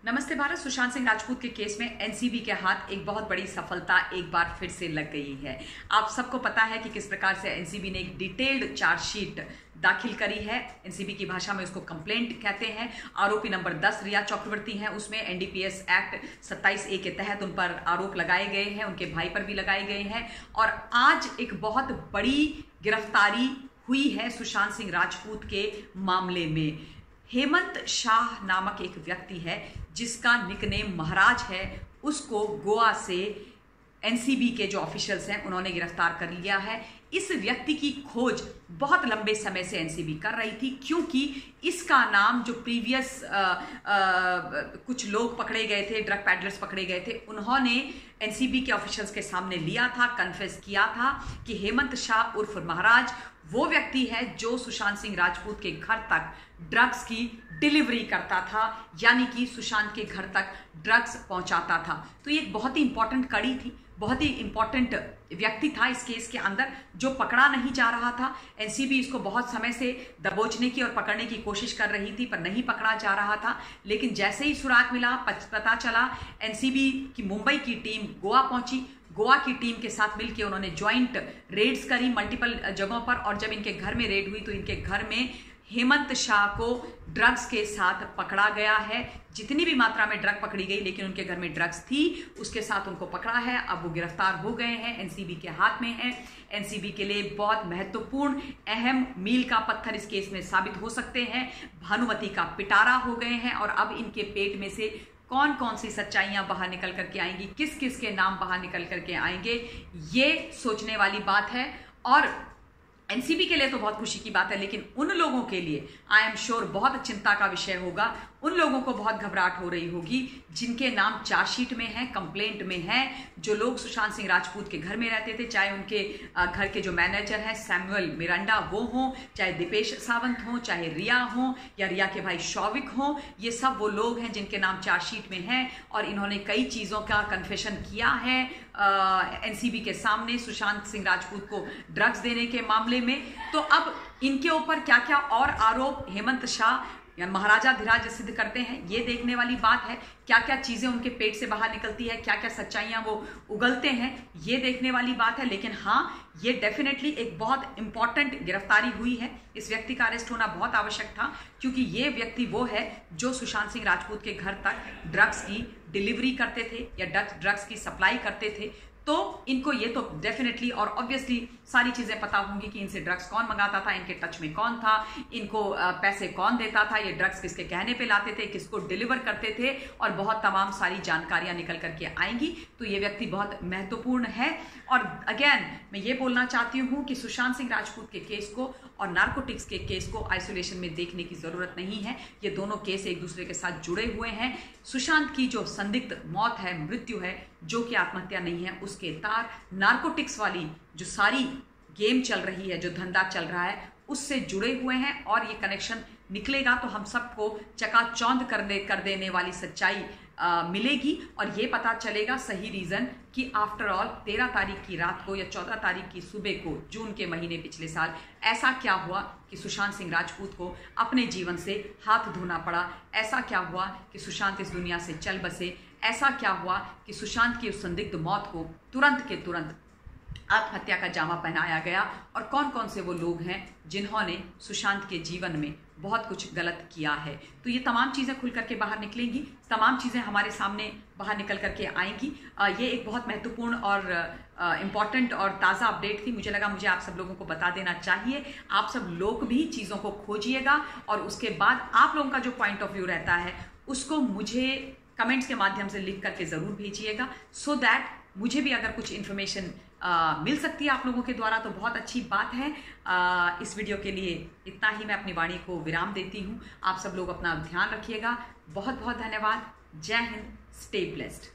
नमस्ते भारत। सुशांत सिंह राजपूत के केस में एनसीबी के हाथ एक बहुत बड़ी सफलता एक बार फिर से लग गई है। आप सबको पता है कि किस प्रकार से एनसीबी ने एक डिटेल्ड चार्जशीट दाखिल करी है। एनसीबी की भाषा में उसको कंप्लेंट कहते हैं। आरोपी नंबर 10 रिया चक्रवर्ती हैं। उसमें एनडीपीएस एक्ट 27A के तहत उन पर आरोप लगाए गए हैं, उनके भाई पर भी लगाए गए हैं। और आज एक बहुत बड़ी गिरफ्तारी हुई है सुशांत सिंह राजपूत के मामले में। हेमंत शाह नामक एक व्यक्ति है जिसका निकनेम महाराज है। उसको गोवा से एनसीबी के जो ऑफिशियल्स हैं उन्होंने गिरफ्तार कर लिया है। इस व्यक्ति की खोज बहुत लंबे समय से एनसीबी कर रही थी, क्योंकि इसका नाम जो प्रीवियस कुछ लोग पकड़े गए थे, ड्रग पैडलर्स पकड़े गए थे, उन्होंने एनसीबी के ऑफिशियल्स के सामने लिया था, कन्फेस किया था कि हेमंत शाह उर्फ महाराज वो व्यक्ति है जो सुशांत सिंह राजपूत के घर तक ड्रग्स की डिलीवरी करता था, यानी कि सुशांत के घर तक ड्रग्स पहुंचाता था। तो ये एक बहुत ही इंपॉर्टेंट कड़ी थी, बहुत ही इंपॉर्टेंट व्यक्ति था इस केस के अंदर जो पकड़ा नहीं जा रहा था। एनसीबी इसको बहुत समय से दबोचने की और पकड़ने की कोशिश कर रही थी, पर नहीं पकड़ा जा रहा था। लेकिन जैसे ही सुराग मिला, पता चला, एनसीबी की मुंबई की टीम गोवा पहुंची। गोवा की टीम के साथ मिलकर उन्होंने ज्वाइंट रेड्स करी मल्टीपल जगहों पर। और जब इनके घर में रेड हुई तो इनके घर में हेमंत शाह को ड्रग्स के साथ पकड़ा गया है। जितनी भी मात्रा में ड्रग पकड़ी गई, लेकिन उनके घर में ड्रग्स थी, उसके साथ उनको पकड़ा है। अब वो गिरफ्तार हो गए हैं, एनसीबी के हाथ में है। एनसीबी के लिए बहुत महत्वपूर्ण अहम मील का पत्थर इस केस में साबित हो सकते हैं। भानुमति का पिटारा हो गए हैं और अब इनके पेट में से कौन कौन सी सच्चाइयां बाहर निकल करके आएंगी, किस किस के नाम बाहर निकल करके आएंगे, ये सोचने वाली बात है। और एनसीबी के लिए तो बहुत खुशी की बात है, लेकिन उन लोगों के लिए आई एम श्योर बहुत चिंता का विषय होगा। उन लोगों को बहुत घबराहट हो रही होगी जिनके नाम चार्जशीट में है, कंप्लेंट में है, जो लोग सुशांत सिंह राजपूत के घर में रहते थे, चाहे उनके घर के जो मैनेजर हैं सैमुअल मिरांडा वो हों, चाहे दीपेश सावंत हों, चाहे रिया हों या रिया के भाई शौविक हों। ये सब वो लोग हैं जिनके नाम चार्जशीट में हैं और इन्होंने कई चीज़ों का कन्फेशन किया है एनसीबी के सामने सुशांत सिंह राजपूत को ड्रग्स देने के मामले में। तो अब इनके ऊपर क्या क्या और आरोप हेमंत शाह या महाराजा धीराज सिद्ध करते हैं, ये देखने वाली बात है। क्या क्या चीजें उनके पेट से बाहर निकलती है, क्या क्या सच्चाइयां वो उगलते हैं, ये देखने वाली बात है। लेकिन हाँ, ये डेफिनेटली एक बहुत इंपॉर्टेंट गिरफ्तारी हुई है। इस व्यक्ति का अरेस्ट होना बहुत आवश्यक था, क्योंकि ये व्यक्ति वो है जो सुशांत सिंह राजपूत के घर तक ड्रग्स की डिलीवरी करते थे या ड्रग्स की सप्लाई करते थे। तो इनको ये तो डेफिनेटली और ऑब्वियसली सारी चीजें पता होंगी कि इनसे ड्रग्स कौन मंगाता था, इनके टच में कौन था, इनको पैसे कौन देता था, ये ड्रग्स किसके कहने पे लाते थे, किसको डिलीवर करते थे, और बहुत तमाम सारी जानकारियां निकल करके आएंगी। तो ये व्यक्ति बहुत महत्वपूर्ण है। और अगेन मैं ये बोलना चाहती हूँ कि सुशांत सिंह राजपूत के केस को और नार्कोटिक्स के केस को आइसोलेशन में देखने की जरूरत नहीं है। ये दोनों केस एक दूसरे के साथ जुड़े हुए हैं। सुशांत की जो संदिग्ध मौत है, मृत्यु है, जो कि आत्महत्या नहीं है, उसके तार नार्कोटिक्स वाली जो सारी गेम चल रही है, जो धंधा चल रहा है, उससे जुड़े हुए हैं। और ये कनेक्शन निकलेगा तो हम सबको चकाचौंध कर देने वाली सच्चाई मिलेगी और ये पता चलेगा सही रीजन कि आफ्टर ऑल 13 तारीख की रात को या 14 तारीख की सुबह को, जून के महीने पिछले साल, ऐसा क्या हुआ कि सुशांत सिंह राजपूत को अपने जीवन से हाथ धोना पड़ा। ऐसा क्या हुआ कि सुशांत इस दुनिया से चल बसे। ऐसा क्या हुआ कि सुशांत की उस संदिग्ध मौत को तुरंत के तुरंत आत्महत्या का जामा पहनाया गया। और कौन कौन से वो लोग हैं जिन्होंने सुशांत के जीवन में बहुत कुछ गलत किया है। तो ये तमाम चीज़ें खुल करके बाहर निकलेंगी, तमाम चीज़ें हमारे सामने बाहर निकल करके आएंगी। ये एक बहुत महत्वपूर्ण और इम्पॉर्टेंट और ताज़ा अपडेट थी। मुझे लगा मुझे आप सब लोगों को बता देना चाहिए। आप सब लोग भी चीज़ों को खोजिएगा और उसके बाद आप लोगों का जो पॉइंट ऑफ व्यू रहता है उसको मुझे कमेंट्स के माध्यम से लिख करके ज़रूर भेजिएगा, सो दैट मुझे भी अगर कुछ इन्फॉर्मेशन मिल सकती है आप लोगों के द्वारा तो बहुत अच्छी बात है। इस वीडियो के लिए इतना ही मैं अपनी वाणी को विराम देती हूँ। आप सब लोग अपना ध्यान रखिएगा। बहुत बहुत धन्यवाद। जय हिंद। Stay blessed.